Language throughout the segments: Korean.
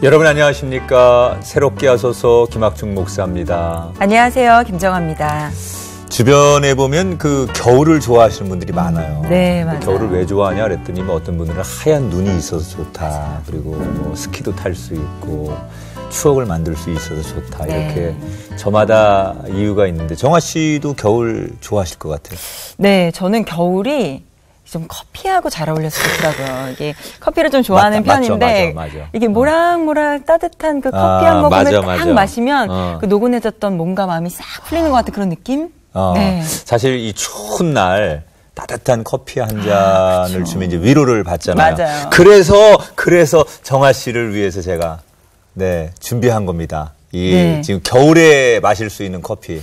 여러분 안녕하십니까. 새롭게 하소서 김학중 목사입니다. 안녕하세요. 김정아입니다. 주변에 보면 그 겨울을 좋아하시는 분들이 많아요. 네, 맞아요. 겨울을 왜 좋아하냐 그랬더니 뭐 어떤 분들은 하얀 눈이 있어서 좋다. 그리고 뭐 스키도 탈 수 있고 추억을 만들 수 있어서 좋다. 네. 이렇게 저마다 이유가 있는데 정아 씨도 겨울 좋아하실 것 같아요. 네, 저는 겨울이 좀 커피하고 잘 어울려서 좋더라고요. 이게 커피를 좀 좋아하는 편인데 맞아. 이게 모락모락 따뜻한 그 커피 한 모금을 딱 마시면 그 노곤해졌던 몸과 마음이 싹 풀리는 것 같은 그런 느낌? 네. 사실 이 추운 날 따뜻한 커피 한 잔을 그렇죠. 주면 이제 위로를 받잖아요. 맞아요. 그래서 정아 씨를 위해서 제가 준비한 겁니다. 지금 겨울에 마실 수 있는 커피.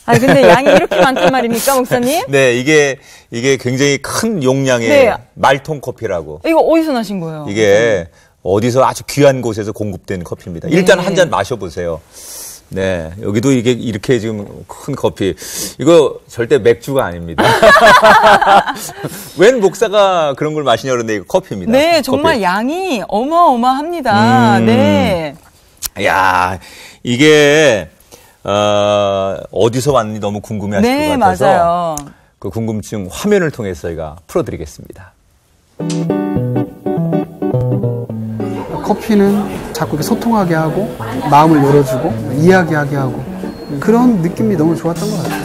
아, 근데 양이 이렇게 많단 말입니까, 목사님? 네, 이게 굉장히 큰 용량의 말통 커피라고. 이거 어디서 나신 거예요? 이게 어디서 아주 귀한 곳에서 공급된 커피입니다. 일단 한 잔 마셔보세요. 네, 여기도 이게 이렇게 지금 큰 커피. 이거 절대 맥주가 아닙니다. 웬 목사가 그런 걸 마시냐 그러는데 이거 커피입니다. 네, 정말 커피. 양이 어마어마합니다. 네. 야, 이게 어디서 왔는지 너무 궁금해하실 것 같아서 맞아요. 그 궁금증 화면을 통해서 저희가 풀어드리겠습니다. 커피는 자꾸 이렇게 소통하게 하고 마음을 열어주고 이야기하게 하고 그런 느낌이 너무 좋았던 것 같아요.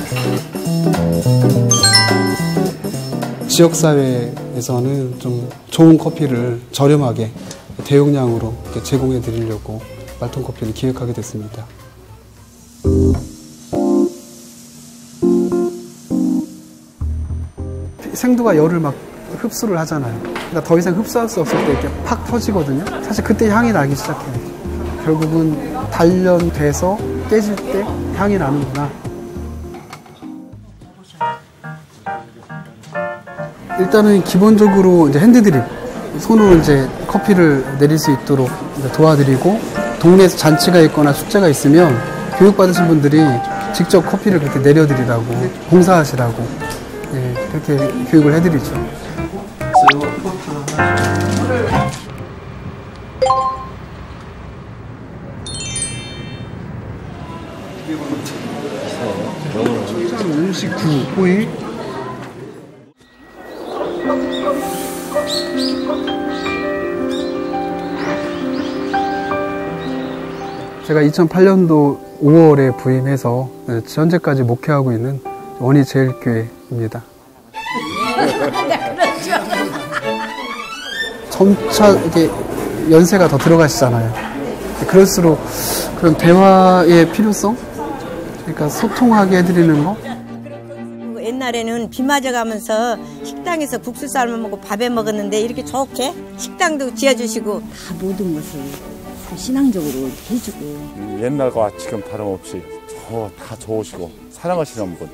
지역사회에서는 좀 좋은 커피를 저렴하게 대용량으로 이렇게 제공해 드리려고 말통 커피를 기획하게 됐습니다. 생두가 열을 막 흡수를 하잖아요. 그러니까 더 이상 흡수할 수 없을 때 이렇게 팍 터지거든요. 사실 그때 향이 나기 시작해요. 결국은 단련돼서 깨질 때 향이 나는구나. 일단은 기본적으로 이제 핸드드립, 손으로 이제 커피를 내릴 수 있도록 도와드리고, 동네에서 잔치가 있거나 축제가 있으면 교육받으신 분들이 직접 커피를 그렇게 내려드리라고, 봉사하시라고 그렇게 교육을 해드리죠. 청산 59호에 제가 2008년도 5월에 부임해서 현재까지 목회하고 있는 원희제일교회입니다. 점차 이렇게 연세가 더 들어가시잖아요. 그럴수록 그런 대화의 필요성, 그러니까 소통하게 해드리는 거. 옛날에는 비 맞아가면서 식당에서 국수 삶아 먹고 밥에 먹었는데 이렇게 좋게 식당도 지어주시고 다 모든 것을 신앙적으로 해주고 옛날과 지금 다름없이 다 좋으시고 사랑하시는 분.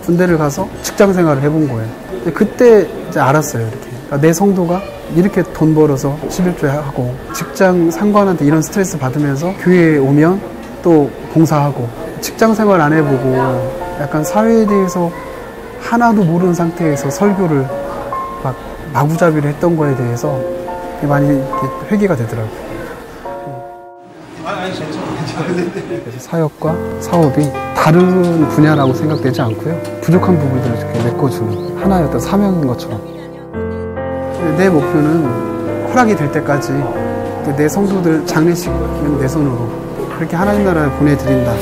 군대를 가서 직장 생활을 해본 거예요. 그때 이제 알았어요. 이렇게 내 성도가 이렇게 돈 벌어서 11조에 하고 직장 상관한테 이런 스트레스 받으면서 교회에 오면 또 봉사하고 직장 생활 안 해보고 약간 사회에 대해서 하나도 모르는 상태에서 설교를 막 마구잡이를 했던 거에 대해서 많이 이렇게 회개가 되더라고요. 그래서 사역과 사업이 다른 분야라고 생각되지 않고요. 부족한 부분들을 이렇게 메꿔주는 하나의 어떤 사명인 것처럼. 내 목표는 허락이 될 때까지 내 성도들 장례식은 내 손으로 그렇게 하나님 나라에 보내드린다.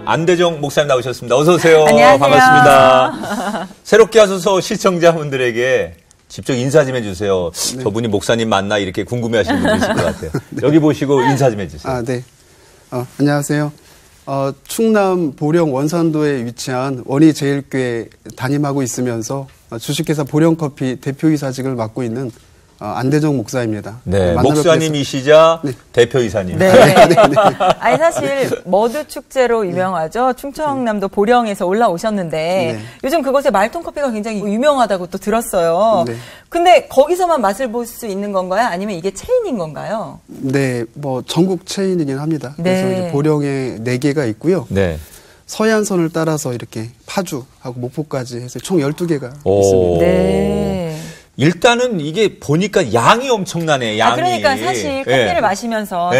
안대정 목사님 나오셨습니다. 어서 오세요. 안녕하세요. 반갑습니다. 새롭게 하소서 시청자분들에게 직접 인사 좀 해주세요. 네. 저분이 목사님 맞나 이렇게 궁금해하시는 분이 있을 것 같아요. 네. 여기 보시고 인사 좀 해주세요. 네. 안녕하세요. 충남 보령 원산도에 위치한 원희제일교회 담임하고 있으면서 주식회사 보령커피 대표이사직을 맡고 있는 안대정 목사입니다. 네, 목사님이시자 네. 대표이사님. 네. 아니 사실 머드 축제로 유명하죠. 충청남도 보령에서 올라오셨는데 네. 요즘 그곳에 말통 커피가 굉장히 유명하다고 또 들었어요. 네. 근데 거기서만 맛을 볼 수 있는 건가요? 아니면 이게 체인인 건가요? 네, 뭐 전국 체인이긴 합니다. 네. 그래서 이제 보령에 4개가 있고요. 네. 서해안선을 따라서 이렇게 파주하고 목포까지 해서 총 12개가 있습니다. 네. 일단은 이게 보니까 양이 엄청나네, 양이. 그러니까 사실 커피를 마시면서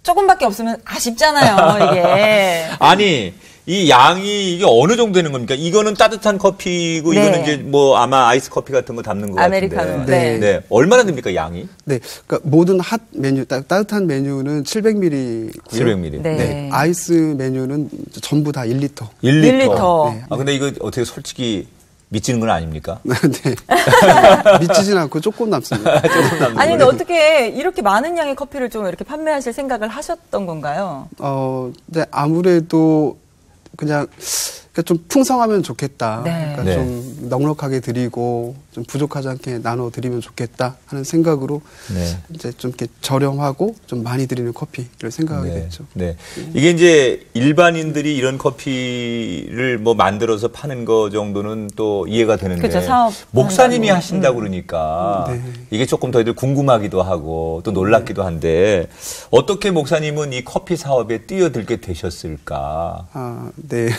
조금밖에 없으면 아쉽잖아요, 이게. 아니, 이 양이 이게 어느 정도 되는 겁니까? 이거는 따뜻한 커피고 이거는 이제 뭐 아마 아이스 커피 같은 거 담는 거 같은데. 아메리카노. 네. 얼마나 됩니까, 양이? 네. 그러니까 모든 핫 메뉴, 따뜻한 메뉴는 700ml. 700ml. 네. 아이스 메뉴는 전부 다 1리터. 1리터. 네. 근데 이거 어떻게 솔직히 미치는 건 아닙니까? 네. 미치진 않고 조금 남습니다. 아니, 근데 어떻게 이렇게 많은 양의 커피를 좀 이렇게 판매하실 생각을 하셨던 건가요? 네, 아무래도 그냥 좀 풍성하면 좋겠다. 네. 그러니까 좀 넉넉하게 드리고 좀 부족하지 않게 나눠 드리면 좋겠다 하는 생각으로 이제 좀 이렇게 저렴하고 좀 많이 드리는 커피를 생각하게 됐죠. 네. 이게 이제 일반인들이 이런 커피를 뭐 만들어서 파는 거 정도는 또 이해가 되는데 그렇죠, 사업 목사님이 하신다고 그러니까 이게 조금 더 궁금하기도 하고 또 놀랍기도 한데 어떻게 목사님은 이 커피 사업에 뛰어들게 되셨을까? 네.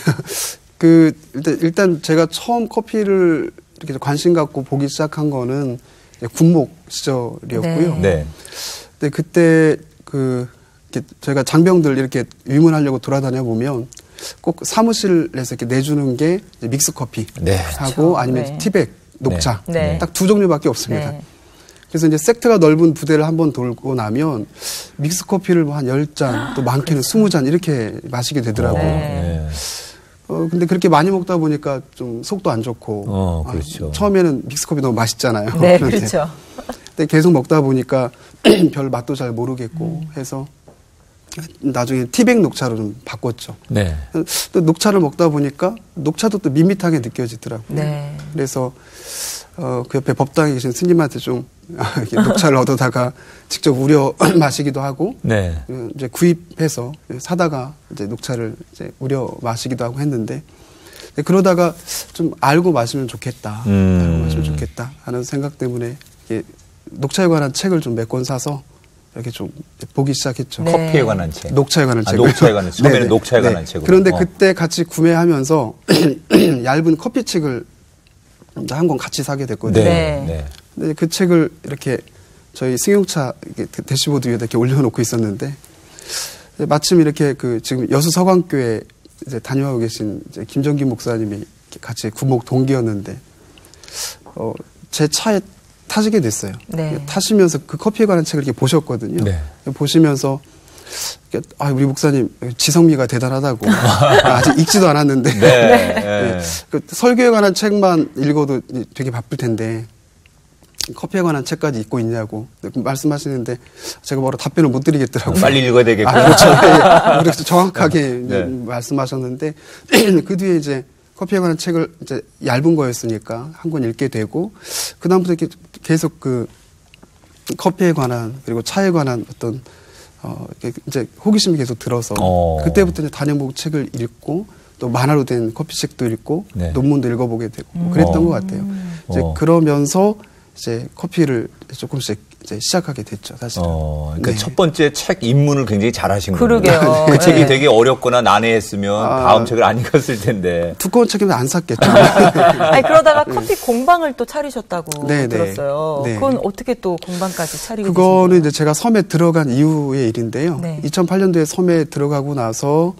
일단 제가 처음 커피를 이렇게 관심 갖고 보기 시작한 거는 군목 시절이었고요. 네. 근데 그때 제가 장병들 이렇게 위문하려고 돌아다녀 보면 꼭 사무실에서 이렇게 내주는 게 믹스 커피 하고 아니면 티백, 녹차 딱 2 종류밖에 없습니다. 그래서 이제 섹트가 넓은 부대를 한번 돌고 나면 믹스 커피를 한 10잔 또 많게는 20잔 이렇게 마시게 되더라고요. 근데 그렇게 많이 먹다 보니까 좀 속도 안 좋고. 그렇죠. 처음에는 믹스커피 너무 맛있잖아요. 네, 그렇죠. 근데 계속 먹다 보니까 별 맛도 잘 모르겠고 해서 나중에 티백 녹차로 좀 바꿨죠. 네. 또 녹차를 먹다 보니까 녹차도 또 밋밋하게 느껴지더라고요. 네. 그래서 그 옆에 법당에 계신 스님한테 좀 녹차를 얻어다가 직접 우려 마시기도 하고, 이제 구입해서 사다가 이제 녹차를 이제 우려 마시기도 하고 했는데, 그러다가 좀 알고 마시면 좋겠다, 알고 마시면 좋겠다 하는 생각 때문에 녹차에 관한 책을 좀 몇 권 사서 이렇게 좀 보기 시작했죠. 커피에 관한 책. 녹차에 관한 책. 녹차에 관한 책. 처음에는 녹차에 관한 책으로. 그런데 그때 같이 구매하면서 얇은 커피 책을 한 권 같이 사게 됐거든요. 근데 그 책을 이렇게 저희 승용차 대시보드 위에 이렇게 올려놓고 있었는데 마침 이렇게 지금 여수 서광교에 이제 다녀오고 계신 이제 김정기 목사님이 같이 구목 동기였는데 제 차에 타시게 됐어요. 타시면서 그 커피에 관한 책을 이렇게 보셨거든요. 보시면서 우리 목사님 지성미가 대단하다고 아직 읽지도 않았는데 설교에 관한 책만 읽어도 되게 바쁠 텐데 커피에 관한 책까지 읽고 있냐고 말씀하시는데 제가 바로 답변을 못 드리겠더라고요. 빨리 읽어야 되겠구나. 그렇죠. 그래서 정확하게 말씀하셨는데 그 뒤에 이제 커피에 관한 책을 이제 얇은 거였으니까 한 권 읽게 되고 그다음부터 이렇게 계속 커피에 관한 그리고 차에 관한 어떤 이제 호기심이 계속 들어서 그때부터 이제 단연복 책을 읽고 또 만화로 된 커피책도 읽고 논문도 읽어보게 되고 그랬던 것 같아요. 이제 그러면서 이제 커피를 조금씩 이제 시작하게 됐죠, 사실은. 그러니까 첫 번째 책 입문을 굉장히 잘하신 거예요. 그러게요. 그 책이 되게 어렵거나 난해했으면 다음 책을 안 읽었을 텐데. 두꺼운 책이면 안 샀겠죠. 아니, 그러다가 커피 공방을 또 차리셨다고 들었어요. 그건 어떻게 또 공방까지 차리게 되신 거예요? 그거는 이제 제가 섬에 들어간 이후의 일인데요. 2008년도에 섬에 들어가고 나서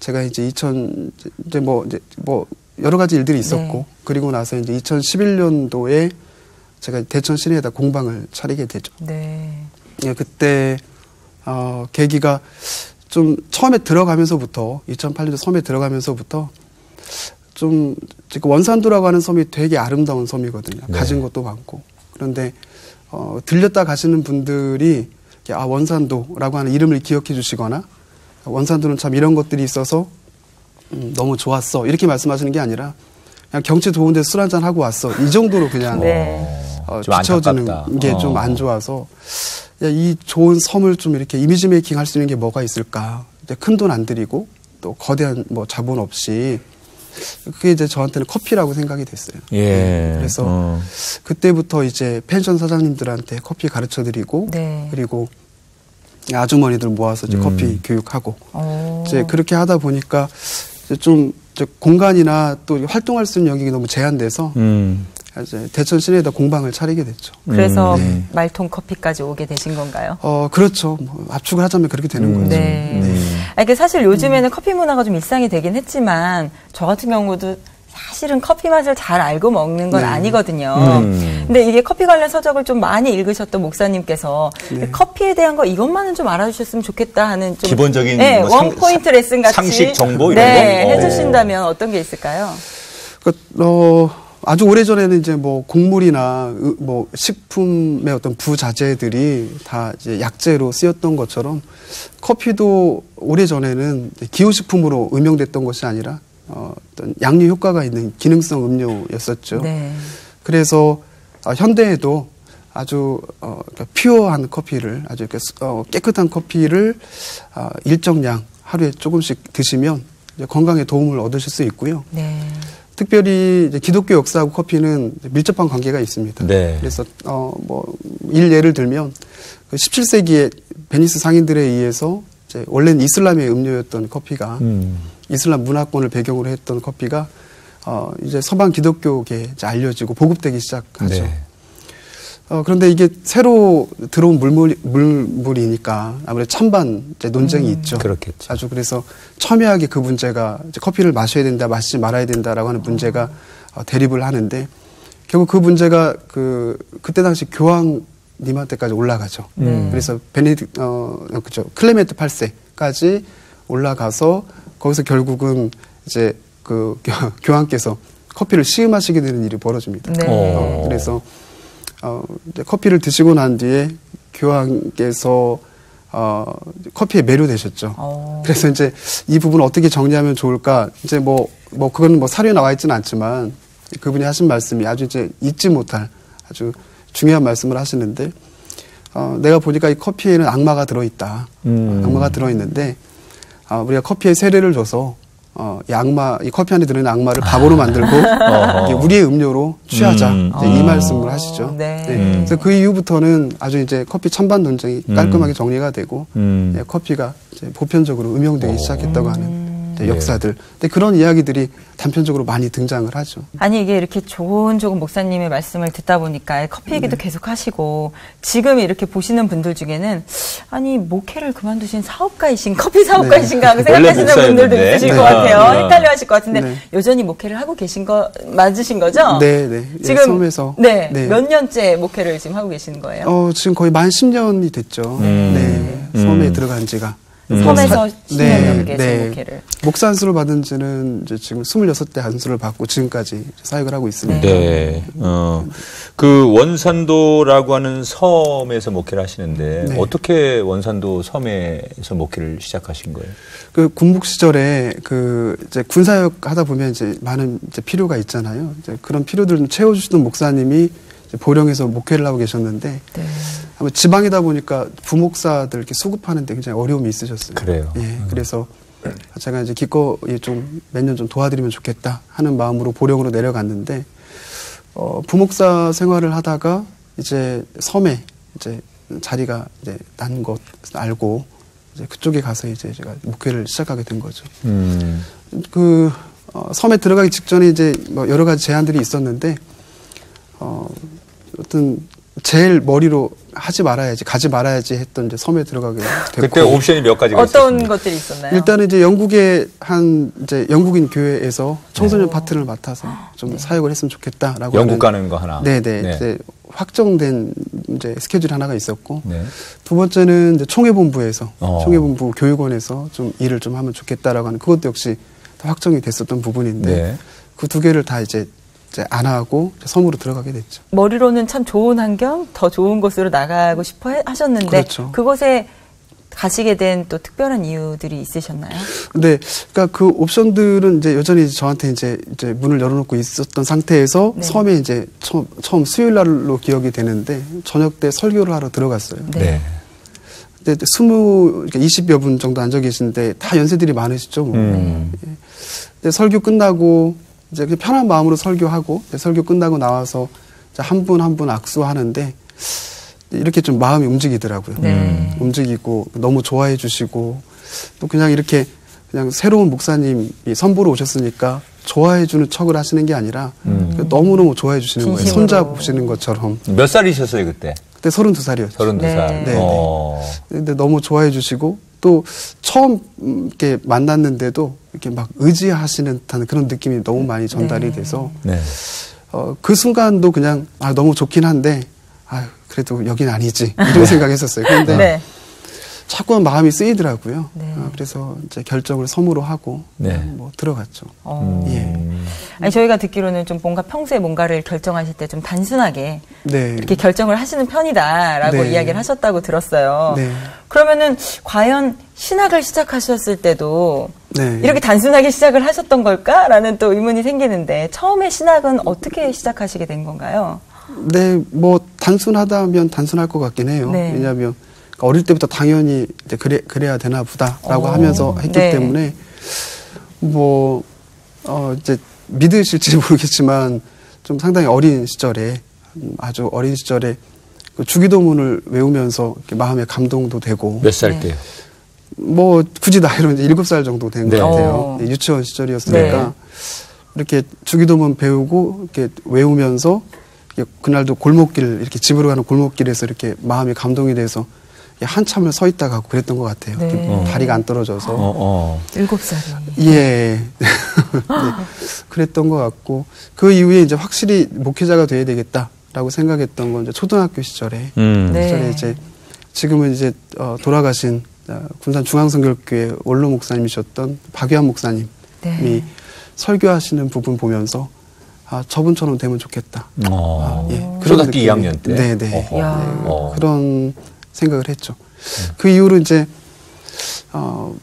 제가 이제 이제 뭐 여러 가지 일들이 있었고 그리고 나서 이제 2011년도에 제가 대천 시내에다 공방을 차리게 되죠. 그때 계기가 좀 처음에 들어가면서부터 2008년도 섬에 들어가면서부터 좀 원산도라고 하는 섬이 되게 아름다운 섬이거든요. 가진 것도 많고. 그런데 들렸다 가시는 분들이 원산도라고 하는 이름을 기억해 주시거나 원산도는 참 이런 것들이 있어서 너무 좋았어 이렇게 말씀하시는 게 아니라 그냥 경치 좋은데 술 한잔 하고 왔어 이 정도로 그냥 좀 뒤처지는 안타깝다. 게 좀 안 좋아서 야, 이 좋은 섬을 좀 이렇게 이미지 메이킹 할 수 있는 게 뭐가 있을까? 큰 돈 안 들이고 또 거대한 뭐 자본 없이 그게 이제 저한테는 커피라고 생각이 됐어요. 예. 그래서 그때부터 이제 펜션 사장님들한테 커피 가르쳐 드리고 네. 그리고 아주머니들 모아서 이제 커피 교육하고 이제 그렇게 하다 보니까 이제 좀 공간이나 또 활동할 수 있는 영역이 너무 제한돼서 이제 대천 시내에다 공방을 차리게 됐죠. 그래서 말통 커피까지 오게 되신 건가요? 그렇죠. 뭐 압축을 하자면 그렇게 되는 거죠. 네. 아니, 사실 요즘에는 커피 문화가 좀 일상이 되긴 했지만 저 같은 경우도 사실은 커피 맛을 잘 알고 먹는 건 아니거든요. 근데 이게 커피 관련 서적을 좀 많이 읽으셨던 목사님께서 커피에 대한 거 이것만은 좀 알아주셨으면 좋겠다 하는 좀 기본적인 뭐 원포인트 레슨 같이 상식 정보 이런 거 해주신다면 어떤 게 있을까요? 아주 오래전에는 이제 뭐 곡물이나 뭐 식품의 어떤 부자재들이 다 이제 약재로 쓰였던 것처럼 커피도 오래전에는 기호식품으로 음용됐던 것이 아니라 어떤 양류 효과가 있는 기능성 음료였었죠. 네. 그래서 현대에도 아주 그러니까 퓨어한 커피를 아주 이렇게 깨끗한 커피를 일정량 하루에 조금씩 드시면 이제 건강에 도움을 얻으실 수 있고요. 네. 특별히 이제 기독교 역사하고 커피는 밀접한 관계가 있습니다. 네. 그래서 뭐 예를 들면 그 17세기에 베니스 상인들에 의해서 이제 원래는 이슬람의 음료였던 커피가 이슬람 문화권을 배경으로 했던 커피가 이제 서방 기독교계에 이제 알려지고 보급되기 시작하죠. 네. 그런데 이게 새로 들어온 물물이니까 아무래도 찬반 이제 논쟁이 있죠. 그렇겠죠. 아주 그래서 첨예하게 그 문제가 이제 커피를 마셔야 된다, 마시지 말아야 된다라고 하는 문제가 대립을 하는데 결국 그 문제가 그때 당시 교황님한테까지 올라가죠. 그래서 그죠. 클레멘트 8세까지 올라가서 거기서 결국은 이제 그 교황께서 커피를 시음하시게 되는 일이 벌어집니다. 네. 그래서 이제 커피를 드시고 난 뒤에 교황께서 커피에 매료되셨죠. 그래서 이제 이 부분을 어떻게 정리하면 좋을까? 이제 뭐 그거는 뭐 사료에 나와 있지는 않지만 그분이 하신 말씀이 아주 이제 잊지 못할 아주 중요한 말씀을 하시는데 내가 보니까 이 커피에는 악마가 들어있다. 악마가 들어있는데 우리가 커피에 세례를 줘서 이 커피 안에 들어있는 악마를 바보로 만들고 우리의 음료로 취하자 이 말씀을 하시죠. 네. 네. 그래서 그 이후부터는 아주 이제 커피 찬반 논쟁이 깔끔하게 정리가 되고 커피가 이제 보편적으로 음용되기 시작했다고 하는 역사들. 근데 그런 이야기들이 단편적으로 많이 등장을 하죠. 아니 이게 이렇게 조금 목사님의 말씀을 듣다 보니까 커피 얘기도 계속 하시고 지금 이렇게 보시는 분들 중에는 아니 목회를 그만두신 사업가이신 커피 사업가이신가 하고 생각하시는 분들도 있으실 것 같아요. 헷갈려하실 것 같은데 여전히 목회를 하고 계신 거 맞으신 거죠? 네. 지금 섬에서 몇 년째 목회를 지금 하고 계시는 거예요? 지금 거의 만 10년이 됐죠. 네. 섬에 들어간 지가. 섬에서 10년 넘게 목회를. 목사 안수를 받은 지는 이제 지금 26대 안수를 받고 지금까지 사역을 하고 있습니다. 네. 그 원산도라고 하는 섬에서 목회를 하시는데 어떻게 원산도 섬에서 목회를 시작하신 거예요? 그 군복 시절에 이제 군사역 하다 보면 이제 많은 이제 필요가 있잖아요. 이제 그런 필요들을 좀 채워주시던 목사님이 보령에서 목회를 하고 계셨는데 아마 지방이다 보니까 부목사들 이렇게 수급하는데 굉장히 어려움이 있으셨어요. 그래요. 예, 그래서 제가 이제 기꺼이 좀 몇 년 좀 도와드리면 좋겠다 하는 마음으로 보령으로 내려갔는데 부목사 생활을 하다가 이제 섬에 이제 자리가 이제 난 것 알고 이제 그쪽에 가서 이제 제가 목회를 시작하게 된 거죠. 섬에 들어가기 직전에 이제 뭐 여러 가지 제안들이 있었는데 어떤 제일 머리로 가지 말아야지 했던 이제 섬에 들어가게 됐고. 그때 옵션이 몇 가지가 어떤 있었습니까? 것들이 있었나요? 일단은 이제 영국의 이제 영국인 교회에서 청소년 파트를 맡아서 좀 사역을 했으면 좋겠다라고. 영국 가는 거 하나. 네네. 이제 확정된 이제 스케줄 하나가 있었고. 두 번째는 이제 총회본부에서 총회본부 교육원에서 좀 일을 좀 하면 좋겠다라고 하는 그것도 역시 다 확정이 됐었던 부분인데 그 두 개를 다 이제 안 하고 섬으로 들어가게 됐죠. 머리로는 참 좋은 환경, 더 좋은 곳으로 나가고 싶어 하셨는데 그곳에 가시게 된 또 특별한 이유들이 있으셨나요? 네, 그러니까 그 옵션들은 이제 여전히 저한테 이제 문을 열어놓고 있었던 상태에서 네. 섬에 이제 처음 수요일 날로 기억이 되는데 저녁 때 설교를 하러 들어갔어요. 네. 근데 20여 분 정도 앉아 계신데 다 연세들이 많으시죠. 뭐. 근데 설교 끝나고 이제 그냥 편한 마음으로 설교하고 설교 끝나고 나와서 한 분 한 분 악수하는데 이렇게 좀 마음이 움직이더라고요. 움직이고 너무 좋아해 주시고 또 그냥 이렇게 그냥 새로운 목사님이 선보러 오셨으니까 좋아해 주는 척을 하시는 게 아니라 너무너무 좋아해 주시는 거예요. 진심으로. 손잡고 보시는 것처럼. 몇 살이셨어요, 그때? 그때 32살이었죠. 32살. 네. 네. 근데 너무 좋아해 주시고 또 처음 이렇게 만났는데도 이렇게 막 의지하시는 듯한 그런 느낌이 너무 많이 전달이 돼서 네. 그 순간도 그냥 너무 좋긴 한데 그래도 여긴 아니지 이런 생각했었어요. 그런데 네. 자꾸만 마음이 쓰이더라고요. 네. 그래서 이제 결정을 섬으로 하고 네. 뭐 들어갔죠. 예. 아니, 저희가 듣기로는 좀 뭔가 평소에 뭔가를 결정하실 때 좀 단순하게 네. 이렇게 결정을 하시는 편이다라고 네. 이야기를 하셨다고 들었어요. 네. 그러면은 과연 신학을 시작하셨을 때도 네. 이렇게 단순하게 시작을 하셨던 걸까라는 또 의문이 생기는데 처음에 신학은 어떻게 시작하시게 된 건가요? 네, 뭐 단순하다면 단순할 것 같긴 해요. 네. 왜냐하면 어릴 때부터 당연히 이제 그래야 되나 보다라고 하면서 했기 네. 때문에 뭐 이제 믿으실지 모르겠지만 좀 상당히 어린 시절에 아주 어린 시절에 그 주기도문을 외우면서 이렇게 마음에 감동도 되고 몇 살 때요? 뭐 굳이 나이로 이제 7살 정도 된 것 네. 같아요. 유치원 시절이었으니까 이렇게 주기도문 배우고 이렇게 외우면서 그날도 골목길 이렇게 집으로 가는 골목길에서 이렇게 마음이 감동이 돼서 한참을 서 있다가 그랬던 것 같아요. 네. 다리가 안 떨어져서. 7살이. 예. 네. 그랬던 것 같고 그 이후에 이제 확실히 목회자가 돼야 되겠다라고 생각했던 건 이제 초등학교 시절에 네. 시절에 이제 지금은 이제 돌아가신 군산 중앙성결교회 원로 목사님이셨던 박유한 목사님이 네. 설교하시는 부분 보면서 저분처럼 되면 좋겠다. 초등학교 2학년 때? 네네. 그런 생각을 했죠. 네. 그 이후로 이제,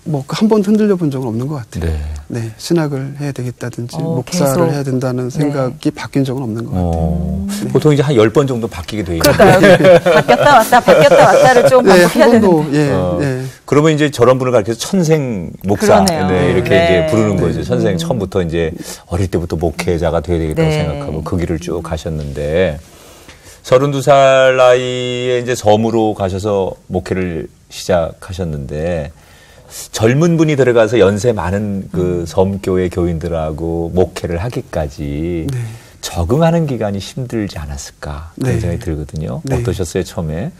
뭐, 한 번 흔들려 본 적은 없는 것 같아요. 네. 네. 신학을 해야 되겠다든지, 목사를 계속. 해야 된다는 생각이 바뀐 적은 없는 것 같아요. 보통 이제 한 10번 정도 바뀌게 돼 있는 그러니까요. 바뀌었다 왔다를 좀 네, 반복해야 한 번도, 되는데. 예. 그러면 이제 저런 분을 가르쳐서 천생 목사. 그러네요. 네, 이렇게 네. 이제 부르는 거죠. 천생 처음부터 이제 어릴 때부터 목회자가 돼야 되겠다고 네. 생각하고 그 길을 쭉 가셨는데 32살 나이에 이제 섬으로 가셔서 목회를 시작하셨는데 젊은 분이 들어가서 연세 많은 그 섬교회 교인들하고 목회를 하기까지 네. 적응하는 기간이 힘들지 않았을까 그런 네. 생각이 들거든요. 네. 어떠셨어요, 처음에?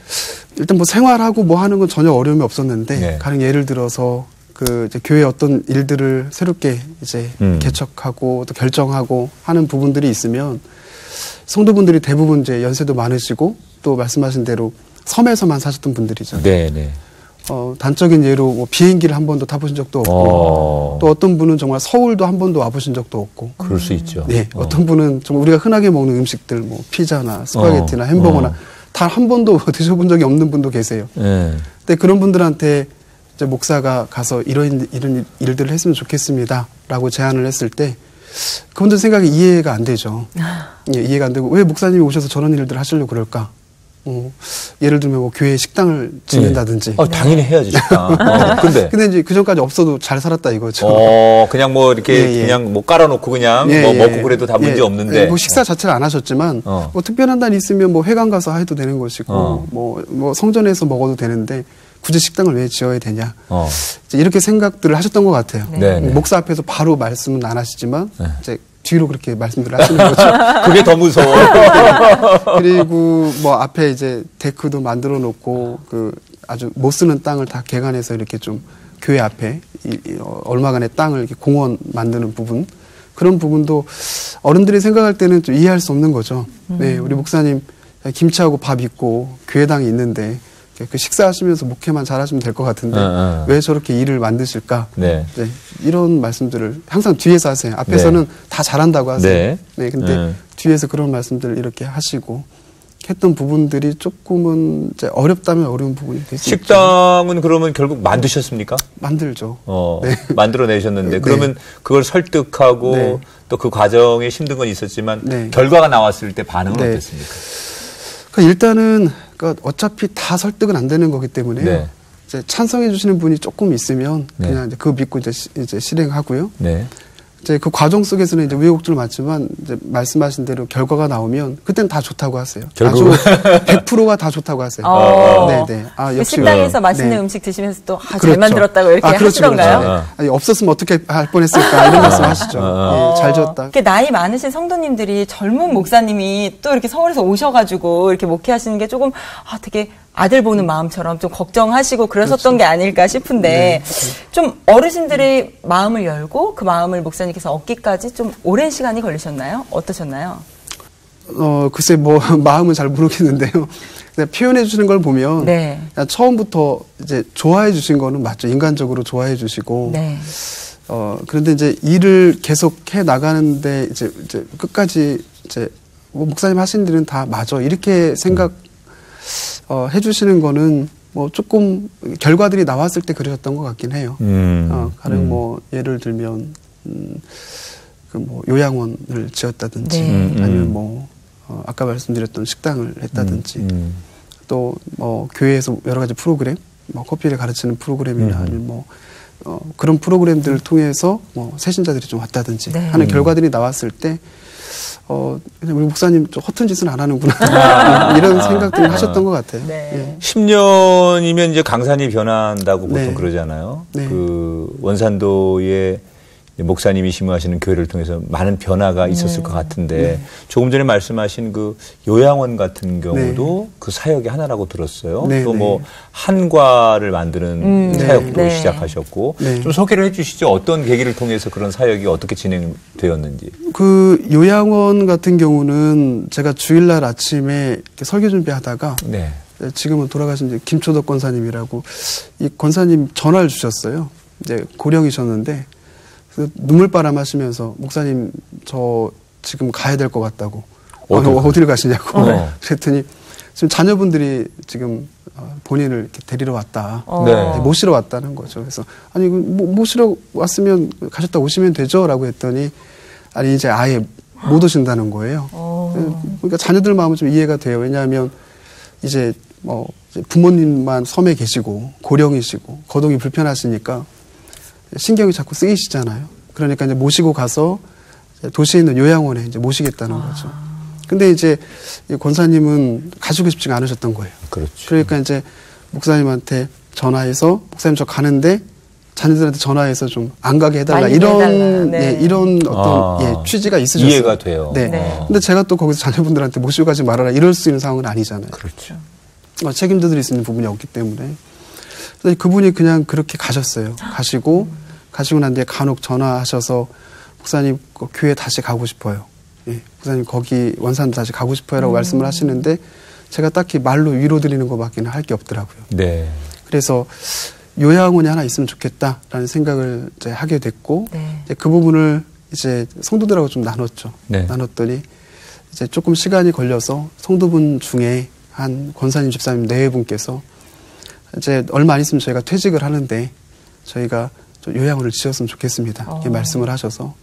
일단 뭐 생활하고 뭐 하는 건 전혀 어려움이 없었는데, 네. 가령 예를 들어서 그 이제 교회 어떤 일들을 새롭게 이제 개척하고 또 결정하고 하는 부분들이 있으면 성도분들이 대부분 이제 연세도 많으시고 또 말씀하신 대로 섬에서만 사셨던 분들이죠. 네, 네. 단적인 예로 뭐 비행기를 한 번도 타보신 적도 없고 또 어떤 분은 정말 서울도 한 번도 와보신 적도 없고 그럴 수 있죠. 네, 어떤 분은 정말 우리가 흔하게 먹는 음식들 뭐 피자나 스파게티나 햄버거나 다 한 번도 드셔본 적이 없는 분도 계세요. 네. 근데 그런 분들한테 이제 목사가 가서 이런 일들을 했으면 좋겠습니다라고 제안을 했을 때 그분들 생각이 이해가 안 되죠. 예, 이해가 안 되고 왜 목사님이 오셔서 저런 일들 하시려고 그럴까? 예를 들면 뭐 교회 식당을 짓는다든지. 당연히 해야지, 식당. 근데 이제 그 전까지 없어도 잘 살았다 이거죠. 그냥 뭐 이렇게 그냥 뭐 깔아놓고 그냥 뭐 먹고 그래도 다 문제 없는데. 뭐 식사 자체를 안 하셨지만 뭐 특별한 날 있으면 뭐 회관 가서 해도 되는 것이고 뭐 성전에서 먹어도 되는데 굳이 식당을 왜 지어야 되냐. 이제 이렇게 생각들을 하셨던 것 같아요. 네. 목사 앞에서 바로 말씀은 안 하시지만 이제 뒤로 그렇게 말씀들을 하시는 거죠. 그게 더 무서워. 그리고 뭐 앞에 이제 데크도 만들어 놓고 그 아주 못 쓰는 땅을 다 개간해서 이렇게 좀 교회 앞에 얼마간의 땅을 이렇게 공원 만드는 부분 그런 부분도 어른들이 생각할 때는 좀 이해할 수 없는 거죠. 네, 우리 목사님 김치하고 밥 있고 교회당이 있는데 그 식사하시면서 목회만 잘하시면 될 것 같은데 왜 저렇게 일을 만드실까? 네. 네, 이런 말씀들을 항상 뒤에서 하세요. 앞에서는 다 잘한다고 하세요. 네, 근데 뒤에서 그런 말씀들을 이렇게 하시고 했던 부분들이 조금은 이제 어렵다면 어려운 부분이 될 수 있죠. 식당은 그러면 결국 만드셨습니까? 만들죠. 네. 만들어내셨는데 그러면 그걸 설득하고 네. 또 그 과정에 힘든 건 있었지만 네. 결과가 나왔을 때 반응은 네. 어땠습니까? 그러니까 일단은 그러니까 어차피 다 설득은 안 되는 거기 때문에 네. 이제 찬성해 주시는 분이 조금 있으면 네. 그냥 이제 그거 믿고 이제 실행하고요. 네. 이제 그 과정 속에서는 이제 우여곡절 많지만 이제 말씀하신 대로 결과가 나오면 그때는 다 좋다고 하세요. 아주 100%가 다 좋다고 하세요. 네네. 아, 역시 식당에서 맛있는 네. 음식 드시면서 또 잘 그렇죠. 만들었다고 이렇게 그렇죠, 하시던가요? 그렇죠. 아니, 없었으면 어떻게 할 뻔했을까 이런 말씀하시죠. 예, 잘 졌다. 이렇게 나이 많으신 성도님들이 젊은 목사님이 또 이렇게 서울에서 오셔가지고 이렇게 목회하시는 게 조금 되게 아들 보는 마음처럼 좀 걱정하시고 그러셨던 게 아닐까 싶은데 좀 어르신들의 마음을 열고 그 마음을 목사님께서 얻기까지 좀 오랜 시간이 걸리셨나요? 어떠셨나요? 글쎄 뭐 마음은 잘 모르겠는데요. 표현해 주시는 걸 보면 네. 처음부터 이제 좋아해 주신 거는 맞죠. 인간적으로 좋아해 주시고 네. 그런데 이제 일을 계속 해 나가는데 이제 끝까지 이제 뭐 목사님 하신 일은 다 맞아 이렇게 생각 해주시는 거는 뭐 조금 결과들이 나왔을 때 그러셨던 것 같긴 해요. 가령 뭐 예를 들면 그 뭐 요양원을 지었다든지 아니면 뭐 아까 말씀드렸던 식당을 했다든지 또 뭐 교회에서 여러 가지 프로그램, 뭐 커피를 가르치는 프로그램이나 아니면 뭐 그런 프로그램들을 통해서 뭐 새신자들이 좀 왔다든지 네. 하는 결과들이 나왔을 때. 우리 목사님 좀 허튼 짓은 안 하는구나. 이런 생각들을 하셨던 것 같아요. 네. 예. 10년이면 이제 강산이 변한다고 보통 네. 그러잖아요. 네. 그 원산도에 목사님이 심무하시는 교회를 통해서 많은 변화가 있었을 것 같은데 조금 전에 말씀하신 그 요양원 같은 경우도 그 사역의 하나라고 들었어요. 네, 또 네. 뭐 한과를 만드는 사역도 네. 시작하셨고 네. 좀 소개를 해주시죠. 어떤 계기를 통해서 그런 사역이 어떻게 진행되었는지. 그 요양원 같은 경우는 제가 주일날 아침에 이렇게 설교 준비하다가 네. 지금은 돌아가신 이제 김초덕 권사님이라고 이 권사님 전화를 주셨어요. 이제 고령이셨는데 눈물바람 하시면서 목사님 저 지금 가야 될 것 같다고. 어디를 가시냐고. 그랬더니 지금 자녀분들이 지금 본인을 이렇게 데리러 왔다. 네. 모시러 왔다는 거죠. 그래서 아니 모시러 왔으면 가셨다 오시면 되죠라고 했더니 아니 이제 아예 못 오신다는 거예요. 그러니까 자녀들 마음은 좀 이해가 돼요. 왜냐하면 이제 뭐 부모님만 섬에 계시고 고령이시고 거동이 불편하시니까 신경이 자꾸 쓰이시잖아요. 그러니까 이제 모시고 가서 도시에 있는 요양원에 이제 모시겠다는 거죠. 근데 이제 이 권사님은 가시고 싶지가 않으셨던 거예요. 그렇죠. 그러니까 이제 목사님한테 전화해서 목사님 저 가는데 자녀들한테 전화해서 좀 안 가게 해달라 이런 네. 이런 어떤 취지가 있으셨어요. 이해가 돼요. 네. 근데 제가 또 거기서 자녀분들한테 모시고 가지 말아라 이럴 수 있는 상황은 아니잖아요. 그렇죠. 책임져드릴 수 있는 부분이 없기 때문에. 그래서 그분이 그냥 그렇게 가셨어요. 가시고 난 뒤에 간혹 전화하셔서 목사님 교회 다시 가고 싶어요. 예, 목사님 거기 원산 다시 가고 싶어요라고 말씀을 하시는데 제가 딱히 말로 위로드리는 것밖에 할 게 없더라고요. 네. 그래서 요양원이 하나 있으면 좋겠다라는 생각을 이제 하게 됐고 네. 이제 그 부분을 이제 성도들하고 좀 나눴죠. 네. 나눴더니 이제 조금 시간이 걸려서 성도분 중에 한 권사님 집사님 4분께서 이제 얼마 안 있으면 저희가 퇴직을 하는데 저희가 좀 요양원을 지었으면 좋겠습니다. 이렇게 말씀을 하셔서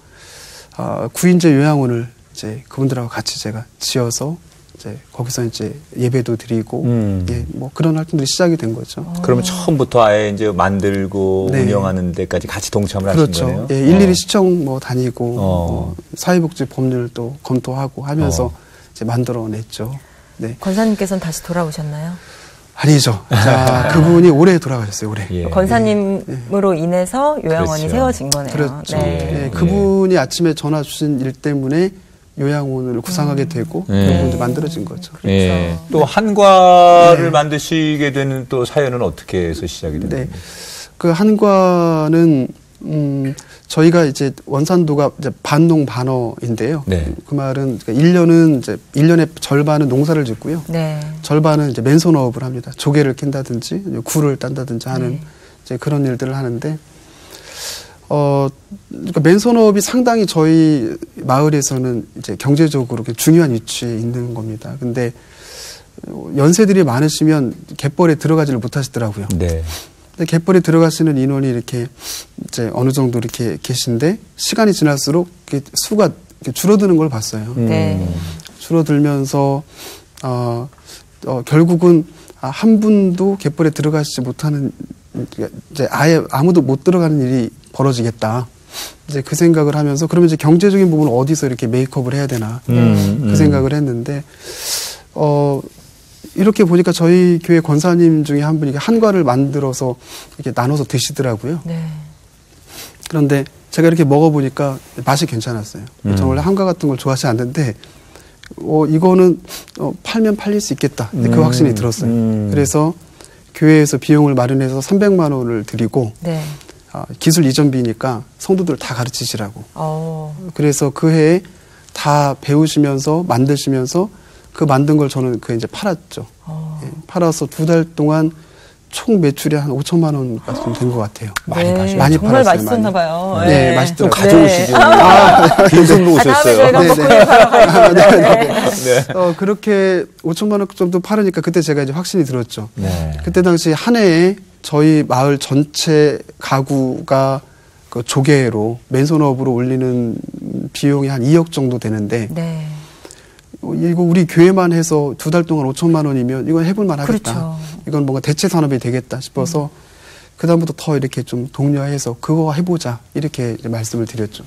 9인제 요양원을 이제 그분들하고 같이 제가 지어서 이제 거기서 이제 예배도 드리고 예, 뭐 그런 활동들이 시작이 된 거죠. 그러면 처음부터 아예 이제 만들고 네. 운영하는 데까지 같이 동참을 하신 그렇죠. 거네요. 예, 일일이 시청 뭐 다니고 사회복지 법률도 검토하고 하면서 이제 만들어냈죠. 네. 권사님께서는 다시 돌아오셨나요? 아니죠. 자, 그분이 올해 돌아가셨어요. 올해. 예. 권사님으로 인해서 요양원이 그렇죠. 세워진 거네요. 그렇죠. 네. 예, 그분이 아침에 전화 주신 일 때문에 요양원을 구상하게 되고 요양원도 만들어진 거죠. 예. 또 한과를 네. 만드시게 되는 또 사연은 어떻게 해서 시작이 됐나요? 네. 그 한과는 저희가 이제 원산도가 이제 반농 반어인데요. 네. 그 말은 그러니까 1년은 이제 1년의 절반은 농사를 짓고요. 네. 절반은 이제 맨손업을 합니다. 조개를 캔다든지 굴을 딴다든지 하는 이제 그런 일들을 하는데 그러니까 맨손업이 상당히 저희 마을에서는 이제 경제적으로 중요한 위치에 있는 겁니다. 근데 연세들이 많으시면 갯벌에 들어가지를 못하시더라고요. 네. 근데 갯벌에 들어가시는 인원이 이렇게 이제 어느 정도 이렇게 계신데 시간이 지날수록 이렇게 수가 이렇게 줄어드는 걸 봤어요. 네. 줄어들면서 결국은 한 분도 갯벌에 들어가시지 못하는 이제 아예 아무도 못 들어가는 일이 벌어지겠다. 이제 그 생각을 하면서 그러면 이제 경제적인 부분을 어디서 이렇게 메이크업을 해야 되나 그 생각을 했는데 이렇게 보니까 저희 교회 권사님 중에 한 분이 한과를 만들어서 이렇게 나눠서 드시더라고요. 네. 그런데 제가 이렇게 먹어보니까 맛이 괜찮았어요. 저는 원래 한과 같은 걸 좋아하지 않는데 이거는 팔면 팔릴 수 있겠다. 그 확신이 들었어요. 그래서 교회에서 비용을 마련해서 300만 원을 드리고 네. 기술 이전비니까 성도들 다 가르치시라고. 그래서 그 해에 다 배우시면서 만드시면서 그 만든 걸 저는 이제 팔았죠. 예, 팔아서 2달 동안 총 매출이 한 5천만 원까지 된 것 같아요. 네. 많이 정말 팔았어요. 맛있었나 봐요. 네, 맛있더라고요. 좀 가져오시죠. 빈손으로 오셨어요. 다음에 저희가 볶음을 사러 가야죠. 네. 그렇게 5천만 원 정도 팔으니까 그때 제가 이제 확신이 들었죠. 네. 그때 당시 한 해에 저희 마을 전체 가구가 그 조개로 맨손업으로 올리는 비용이 한 2억 정도 되는데 네. 이거 우리 교회만 해서 2달 동안 5천만 원이면 이건 해볼만 하겠다. 그렇죠. 이건 뭔가 대체 산업이 되겠다 싶어서 그다음부터 더 이렇게 좀 독려해서 그거 해보자 이렇게 이제 말씀을 드렸죠.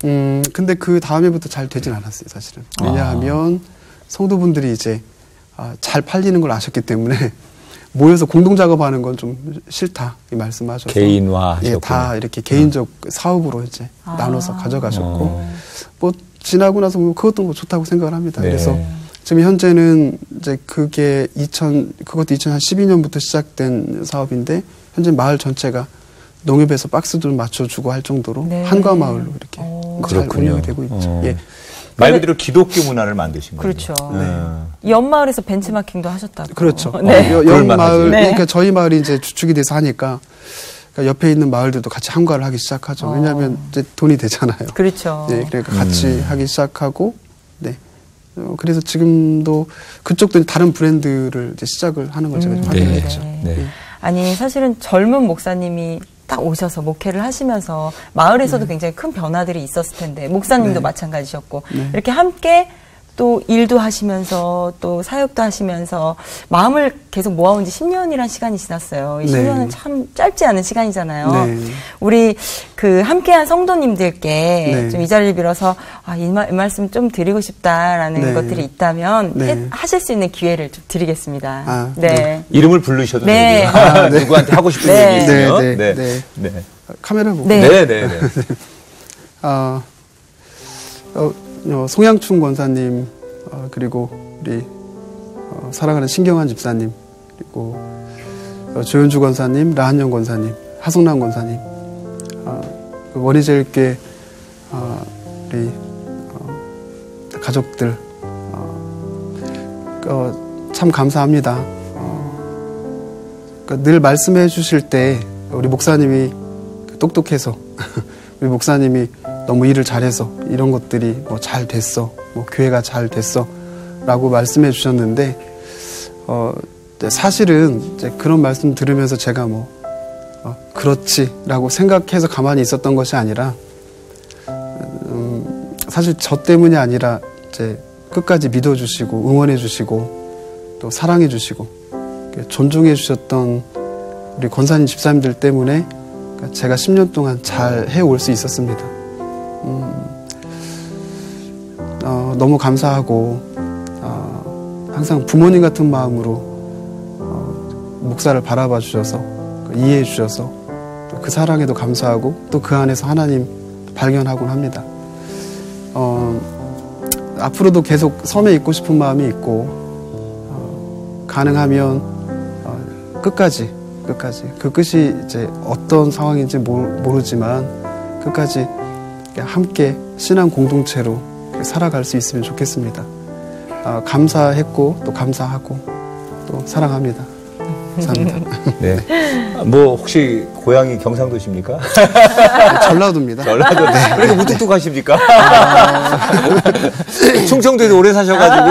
근데 그 다음에부터 잘 되진 않았어요, 사실은. 왜냐하면 성도분들이 이제 잘 팔리는 걸 아셨기 때문에 모여서 공동 작업하는 건 좀 싫다 이 말씀하셔서 개인화하셨군요. 예, 다 이렇게 개인적 사업으로 이제 나눠서 가져가셨고 뭐 지나고 나서 그것도 뭐 좋다고 생각을 합니다. 네. 그래서 지금 현재는 이제 그게 그것도 2012년부터 시작된 사업인데 현재 마을 전체가 농협에서 박스도 맞춰주고 할 정도로 네. 한과 마을로 이렇게 잘 그렇군요. 운영이 되고 있죠. 예. 말 그대로 기독교 문화를 만드신 거예요. 그렇죠. 연마을에서 벤치마킹도 하셨다고. 그렇죠. 네. 연마을 네. 그러니까 저희 마을이 이제 주축이 돼서 하니까 그러니까 옆에 있는 마을들도 같이 한과를 하기 시작하죠. 왜냐하면 이제 돈이 되잖아요. 그렇죠. 네, 그러니까 같이 하기 시작하고, 네. 그래서 지금도 그쪽도 다른 브랜드를 이제 시작을 하는 걸 제가 확인했죠. 네. 아니 사실은 젊은 목사님이 딱 오셔서 목회를 하시면서 마을에서도 굉장히 큰 변화들이 있었을 텐데 목사님도 마찬가지셨고 이렇게 함께 또 일도 하시면서 또 사역도 하시면서 마음을 계속 모아온 지 10년이란 시간이 지났어요. 이 10년은 참 짧지 않은 시간이잖아요. 우리 그 함께한 성도님들께 좀 이 자리를 빌어서 이 말씀 좀 드리고 싶다라는 것들이 있다면 하실 수 있는 기회를 좀 드리겠습니다. 네. 이름을 부르셔도 네. 돼요. 누구한테 하고 싶은 얘기 있으면. 네. 카메라 보고. 네. 송양춘 권사님 그리고 우리 사랑하는 신경환 집사님 그리고 조현주 권사님, 라한영 권사님, 하성남 권사님 원희제일교회 우리 가족들 참 감사합니다. 늘 말씀해 주실 때 우리 목사님이 똑똑해서 우리 목사님이 너무 일을 잘해서 이런 것들이 뭐 잘 됐어, 뭐 교회가 잘 됐어 라고 말씀해 주셨는데 사실은 이제 그런 말씀 들으면서 제가 뭐 그렇지 라고 생각해서 가만히 있었던 것이 아니라 사실 저 때문이 아니라 이제 끝까지 믿어주시고 응원해 주시고 또 사랑해 주시고 존중해 주셨던 우리 권사님 집사님들 때문에 제가 10년 동안 잘 해올 수 있었습니다. 너무 감사하고 항상 부모님 같은 마음으로 목사를 바라봐 주셔서 이해해 주셔서 그 사랑에도 감사하고 또 그 안에서 하나님 발견하곤 합니다. 앞으로도 계속 섬에 있고 싶은 마음이 있고 가능하면 끝까지 그 끝이 이제 어떤 상황인지 모르지만 끝까지 함께 신앙 공동체로 살아갈 수 있으면 좋겠습니다. 감사했고 또 감사하고 또 사랑합니다. 감사합니다. 네. 뭐 혹시 고향이 경상도십니까? 전라도입니다. 전라도. 네. 그렇게 무뚝뚝하십니까? 충청도에서 오래 사셔가지고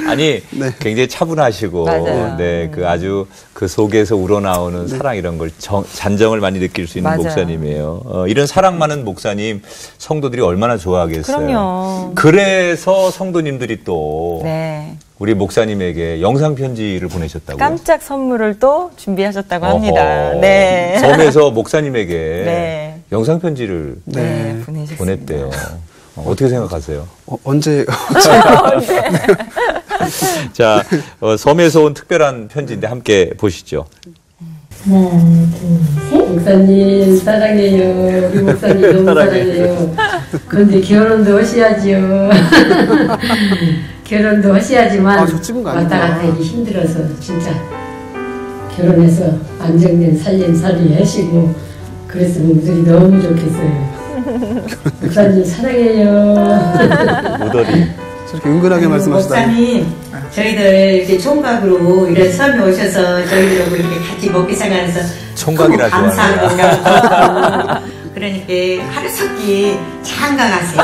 아니 네. 굉장히 차분하시고 맞아요. 네, 그 아주 그 속에서 우러나오는 사랑 이런 걸 잔정을 많이 느낄 수 있는 맞아요. 목사님이에요. 이런 사랑 많은 목사님 성도들이 얼마나 좋아하겠어요. 그럼요. 그래서 성도님들이 또 네. 우리 목사님에게 영상 편지를 보내셨다고요. 깜짝 선물을 또 준비하셨다고 합니다. 어허. 네. 섬에서 목사님에게 네. 영상 편지를 네, 보내셨습니다. 보냈대요. 어떻게 생각하세요? 언제 자, 섬에서 온 특별한 편지인데 함께 보시죠. 하나, 둘, 셋. 목사님 사랑해요. 우리 목사님 너무 사랑해요. 그런데 결혼도 하셔야지요. 결혼도 하셔야지만 저 찍은 거 왔다 아니구나. 갔다 하기 힘들어서 진짜 결혼해서 안정된 살림살이 하시고 그랬으면 우리 너무 좋겠어요. 목사님 사랑해요. 우더리. 저렇게 은근하게 말씀하시다니. 목사님, 저희들 이렇게 총각으로 이런 섬에 오셔서 저희들하고 이렇게 같이 먹기 생각해서 총각이라 감사하고 그러니까 하루속히 장가 가세요.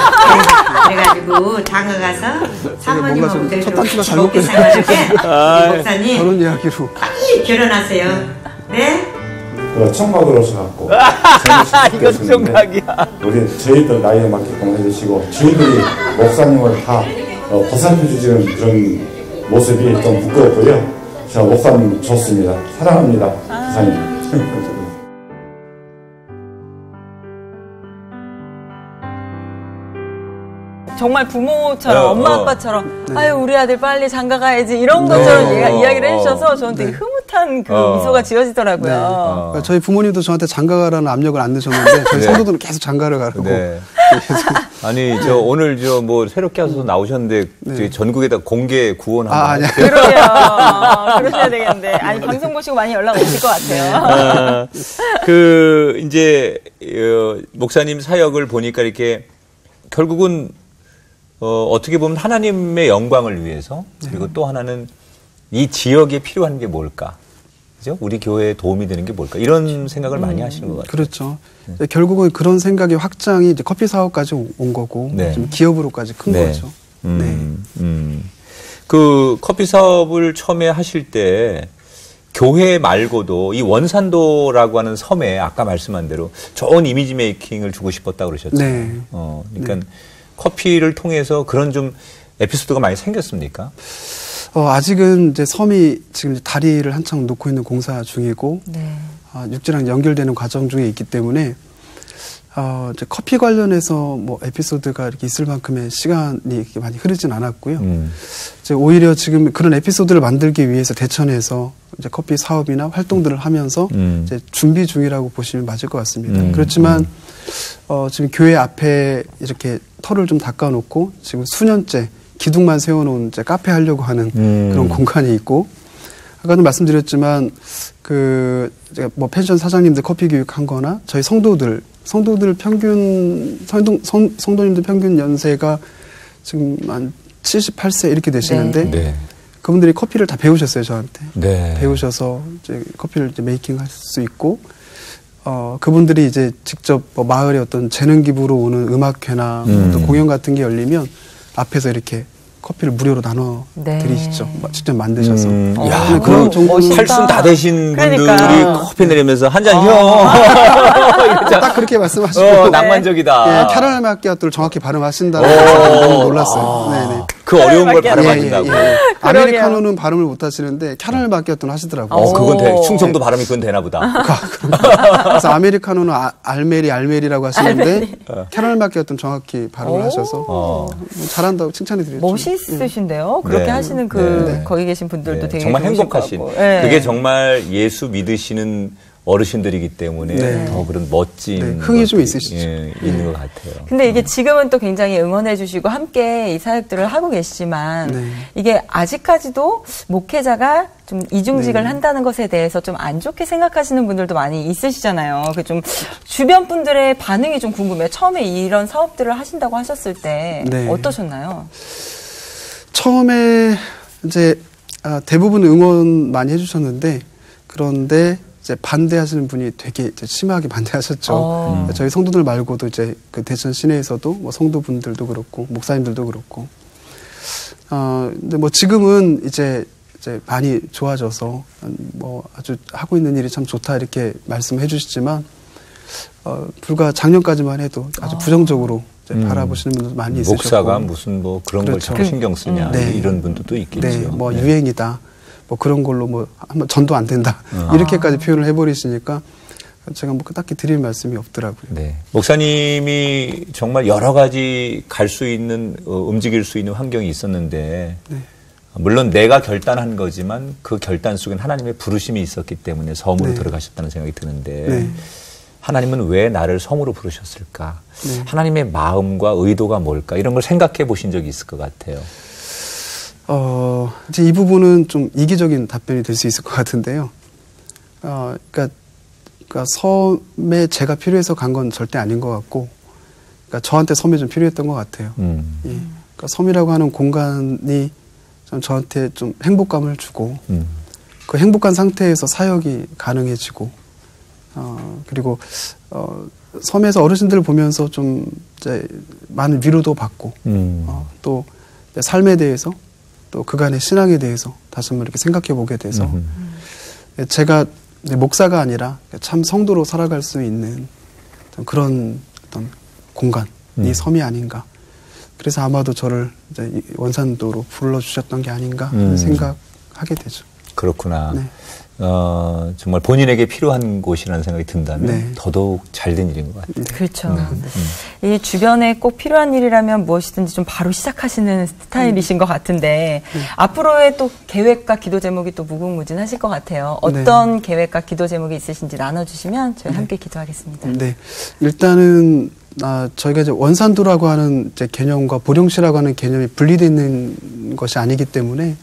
그래가지고 장가 가서 사모님하고 첫 저희들 단추가 같이 잘못 먹기 껴서. 생각하는데 목사님 결혼 이야기로. 빨리 결혼하세요. 네? 총각으로 오셔갖고 이건 총각이야. 우리 저희들 나이에 맞게끔 해주시고 저희들이 목사님을 다 보살펴주시는 그런 모습이 좀 부끄럽고요. 저 목사님 좋습니다. 사랑합니다. 목사님. 정말 부모처럼 엄마 아빠처럼 아유 우리 아들 빨리 장가 가야지 이런 것처럼 이야기를 해주셔서 저는 되게 흐뭇한 그 미소가 지어지더라고요. 그러니까 저희 부모님도 저한테 장가 가라는 압력을 안 넣으셨는데 저희 성도들은 계속 장가를 가라고. 네. 아니 저 오늘 저 뭐 새롭게 와서 나오셨는데 저희 전국에다 공개 구원 한번 아니야. 그러게요. 그러셔야 되겠는데 아니 방송 보시고 많이 연락 오실 것 같아요. 그 이제 목사님 사역을 보니까 이렇게 결국은 어떻게 보면 하나님의 영광을 위해서 그리고 또 하나는 이 지역에 필요한 게 뭘까? 그죠? 우리 교회에 도움이 되는 게 뭘까? 이런 생각을 많이 하시는 것 같아요. 그렇죠. 결국은 그런 생각의 확장이 이제 커피 사업까지 온 거고 네. 좀 기업으로까지 큰 네. 거죠. 그 커피 사업을 처음에 하실 때 교회 말고도 이 원산도라고 하는 섬에 아까 말씀한 대로 좋은 이미지 메이킹을 주고 싶었다고 그러셨잖아요. 네. 그러니까 커피를 통해서 그런 좀 에피소드가 많이 생겼습니까? 아직은 이제 섬이 지금 이제 다리를 한창 놓고 있는 공사 중이고 육지랑 연결되는 과정 중에 있기 때문에 이제 커피 관련해서 뭐 에피소드가 이렇게 있을 만큼의 시간이 이렇게 많이 흐르진 않았고요. 이제 오히려 지금 그런 에피소드를 만들기 위해서 대천에서 이제 커피 사업이나 활동들을 하면서 이제 준비 중이라고 보시면 맞을 것 같습니다. 그렇지만 지금 교회 앞에 이렇게 털을 좀 닦아놓고 지금 수년째 기둥만 세워놓은 이제 카페 하려고 하는 그런 공간이 있고 아까도 말씀드렸지만 그 제가 뭐 펜션 사장님들 커피 교육한거나 저희 성도들 평균 성도님들 평균 연세가 지금 한 78세 이렇게 되시는데 네. 그분들이 커피를 다 배우셨어요 저한테. 네. 배우셔서 이제 커피를 이제 메이킹할 수 있고 그분들이 이제 직접 뭐 마을에 어떤 재능 기부로 오는 음악회나 또 공연 같은 게 열리면 앞에서 이렇게 커피를 무료로 나눠 드리시죠. 직접 만드셔서. 야, 그런 정도는 팔순 다 되신 분들이 커피 내리면서 한 잔 형. 딱 그렇게 말씀하시고 낭만적이다. 캐러멜 마키아토를 정확히 발음하신다는 거 너무 놀랐어요. 네네. 그 어려운 걸 발음하신다고. 아메리카노는 발음을 못 하시는데 캐러멜 마키아토는 하시더라고요. 그건 충청도 발음이 그건 되나 보다. 그래서 아메리카노는 알메리라고 하시는데 캐러멜 마키아토는 정확히 발음을 하셔서 잘한다고 칭찬해 드렸죠. 멋있으신데요. 그렇게 하시는 거기 계신 분들도 되게 정말 행복하신. 그게 정말 예수 믿으시는 어르신들이기 때문에 더 그런 멋진 흥이 좀 있으시죠. 있는 것 같아요. 근데 이게 지금은 또 굉장히 응원해 주시고 함께 이 사역들을 하고 계시지만 이게 아직까지도 목회자가 좀 이중직을 한다는 것에 대해서 좀 안 좋게 생각하시는 분들도 많이 있으시잖아요. 그 좀 주변 분들의 반응이 좀 궁금해요. 처음에 이런 사업들을 하신다고 하셨을 때 어떠셨나요? 처음에 이제 대부분 응원 많이 해주셨는데 그런데 이제 반대하시는 분이 되게 이제 심하게 반대하셨죠. 저희 성도들 말고도 이제 그 대천 시내에서도 뭐 성도분들도 그렇고 목사님들도 그렇고. 근데 뭐 지금은 이제 많이 좋아져서 뭐 아주 하고 있는 일이 참 좋다 이렇게 말씀해 주시지만 불과 작년까지만 해도 아주 부정적으로 바라보시는 분들도 많이 있으셨고. 목사가 무슨 뭐 그런 그렇죠. 걸 신경 쓰냐 네. 이런 분들도 있겠죠. 네, 뭐 유행이다. 뭐 그런 걸로 뭐 한번 전도 안 된다. 이렇게까지 표현을 해버리시니까 제가 뭐 딱히 드릴 말씀이 없더라고요. 네. 목사님이 정말 여러 가지 갈 수 있는, 움직일 수 있는 환경이 있었는데, 네. 물론 내가 결단한 거지만 그 결단 속엔 하나님의 부르심이 있었기 때문에 섬으로 네. 들어가셨다는 생각이 드는데, 네. 하나님은 왜 나를 섬으로 부르셨을까? 네. 하나님의 마음과 의도가 뭘까? 이런 걸 생각해 보신 적이 있을 것 같아요. 이제 이 부분은 좀 이기적인 답변이 될 수 있을 것 같은데요. 그러니까 섬에 제가 필요해서 간 건 절대 아닌 것 같고, 그러니까 저한테 섬이 좀 필요했던 것 같아요. 예. 그러니까 섬이라고 하는 공간이 좀 저한테 좀 행복감을 주고, 그 행복한 상태에서 사역이 가능해지고, 그리고 섬에서 어르신들을 보면서 좀 이제 많은 위로도 받고, 또 삶에 대해서 또 그간의 신앙에 대해서 다시 한번 이렇게 생각해 보게 돼서 제가 목사가 아니라 참 성도로 살아갈 수 있는 그런 어떤 공간이 섬이 아닌가. 그래서 아마도 저를 이제 원산도로 불러주셨던 게 아닌가 하는 생각하게 되죠. 그렇구나. 네. 정말 본인에게 필요한 곳이라는 생각이 든다면 네. 더더욱 잘된 일인 것 같아요. 그렇죠. 이 주변에 꼭 필요한 일이라면 무엇이든지 좀 바로 시작하시는 스타일이신 것 같은데 앞으로의 또 계획과 기도 제목이 또 무궁무진하실 것 같아요. 어떤 계획과 기도 제목이 있으신지 나눠주시면 저희 함께 기도하겠습니다. 네, 일단은 저희가 이제 원산도라고 하는 이제 개념과 보령시라고 하는 개념이 분리되어 있는 것이 아니기 때문에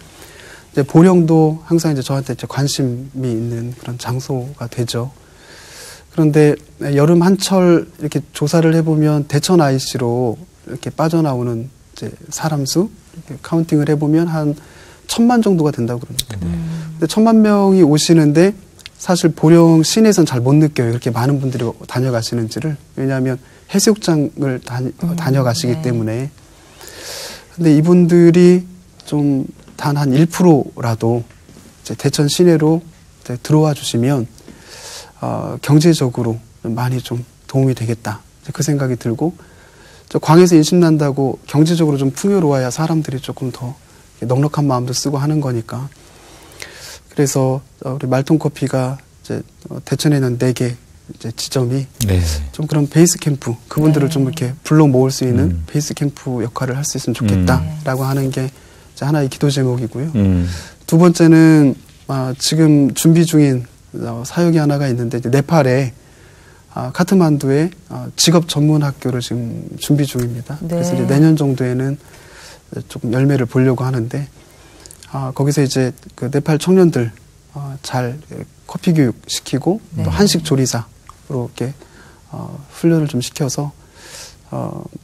이제 보령도 항상 이제 저한테 이제 관심이 있는 그런 장소가 되죠. 그런데 여름 한철 이렇게 조사를 해보면 대천 IC로 이렇게 빠져나오는 이제 사람 수 이렇게 카운팅을 해보면 한 1000만 정도가 된다고 그럽니다. 근데 1000만 명이 오시는데 사실 보령 시내에서는 잘 못 느껴요. 그렇게 많은 분들이 다녀가시는지를. 왜냐하면 해수욕장을 다녀가시기 때문에. 근데 이분들이 좀 단 한 1%라도 이제 대천 시내로 이제 들어와 주시면 경제적으로 많이 좀 도움이 되겠다. 그 생각이 들고 저 광에서 인심 난다고 경제적으로 좀 풍요로워야 사람들이 조금 더 넉넉한 마음도 쓰고 하는 거니까. 그래서 우리 말통커피가 이제 대천에는 4개 이제 지점이 좀 그런 베이스 캠프 그분들을 좀 이렇게 불러 모을 수 있는 베이스 캠프 역할을 할 수 있으면 좋겠다라고 하는 게 하나의 기도 제목이고요. 두 번째는 지금 준비 중인 사역이 하나가 있는데 네팔에 카트만두에 직업 전문 학교를 지금 준비 중입니다. 네. 그래서 이제 내년 정도에는 조금 열매를 보려고 하는데 거기서 이제 그 네팔 청년들 잘 커피 교육 시키고 또 한식 조리사로 이렇게 훈련을 좀 시켜서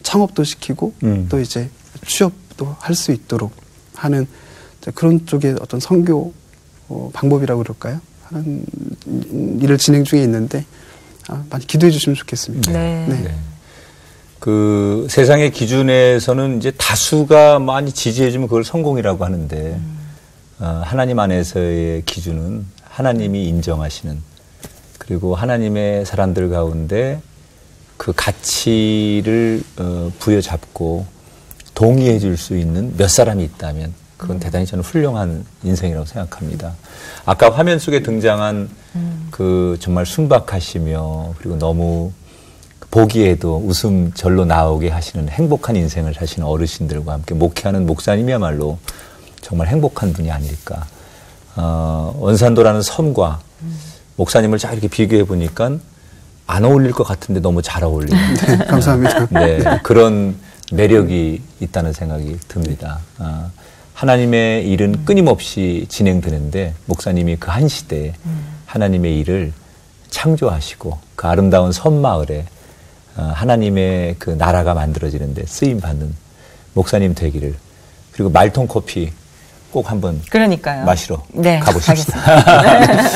창업도 시키고 또 이제 취업도 할 수 있도록 하는 그런 쪽의 어떤 선교 방법이라고 그럴까요? 하는 일을 진행 중에 있는데 많이 기도해 주시면 좋겠습니다. 네. 네. 그 세상의 기준에서는 이제 다수가 많이 지지해주면 그걸 성공이라고 하는데 하나님 안에서의 기준은 하나님이 인정하시는 그리고 하나님의 사람들 가운데 그 가치를 부여잡고 동의해 줄 수 있는 몇 사람이 있다면 그건 대단히 저는 훌륭한 인생이라고 생각합니다. 아까 화면 속에 등장한 그 정말 순박하시며 그리고 너무 보기에도 웃음 절로 나오게 하시는 행복한 인생을 사시는 어르신들과 함께 목회하는 목사님이야말로 정말 행복한 분이 아닐까. 원산도라는 섬과 목사님을 쫙 이렇게 비교해 보니까 안 어울릴 것 같은데 너무 잘 어울리는. 네, 감사합니다. 네, 그런 매력이 있다는 생각이 듭니다. 하나님의 일은 끊임없이 진행되는데 목사님이 그 한 시대에 하나님의 일을 창조하시고 그 아름다운 섬마을에 하나님의 그 나라가 만들어지는데 쓰임받는 목사님 되기를 그리고 말통커피 꼭 한번 그러니까요. 마시러 네, 가보십시다.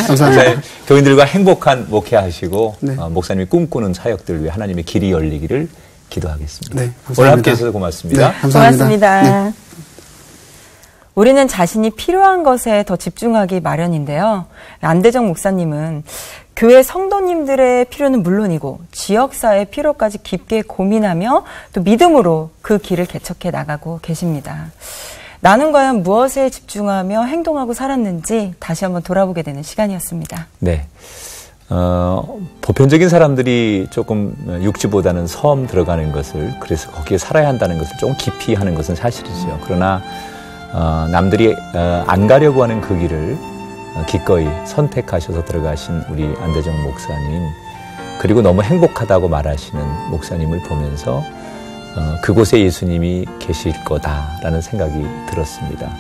감사합니다. 네, 교인들과 행복한 목회하시고 네. 목사님이 꿈꾸는 사역들 위해 하나님의 길이 열리기를 기도하겠습니다. 네, 감사합니다. 오늘 함께해 주셔서 고맙습니다. 네, 감사합니다. 고맙습니다. 네. 우리는 자신이 필요한 것에 더 집중하기 마련인데요. 안대정 목사님은 교회 성도님들의 필요는 물론이고 지역사회의 필요까지 깊게 고민하며 또 믿음으로 그 길을 개척해 나가고 계십니다. 나는 과연 무엇에 집중하며 행동하고 살았는지 다시 한번 돌아보게 되는 시간이었습니다. 네. 보편적인 사람들이 조금 육지보다는 섬 들어가는 것을, 그래서 거기에 살아야 한다는 것을 조금 깊이 하는 것은 사실이죠. 그러나 남들이 안 가려고 하는 그 길을 기꺼이 선택하셔서 들어가신 우리 안대정 목사님, 그리고 너무 행복하다고 말하시는 목사님을 보면서 그곳에 예수님이 계실 거다라는 생각이 들었습니다.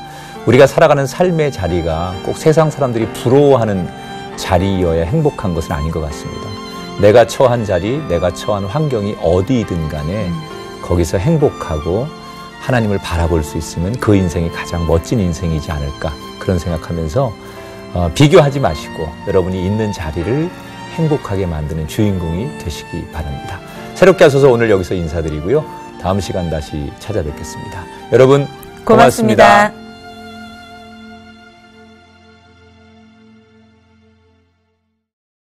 우리가 살아가는 삶의 자리가 꼭 세상 사람들이 부러워하는 자리여야 행복한 것은 아닌 것 같습니다. 내가 처한 자리, 내가 처한 환경이 어디이든 간에 거기서 행복하고 하나님을 바라볼 수 있으면 그 인생이 가장 멋진 인생이지 않을까, 그런 생각하면서 비교하지 마시고 여러분이 있는 자리를 행복하게 만드는 주인공이 되시기 바랍니다. 새롭게 하셔서 오늘 여기서 인사드리고요. 다음 시간 다시 찾아뵙겠습니다. 여러분 고맙습니다.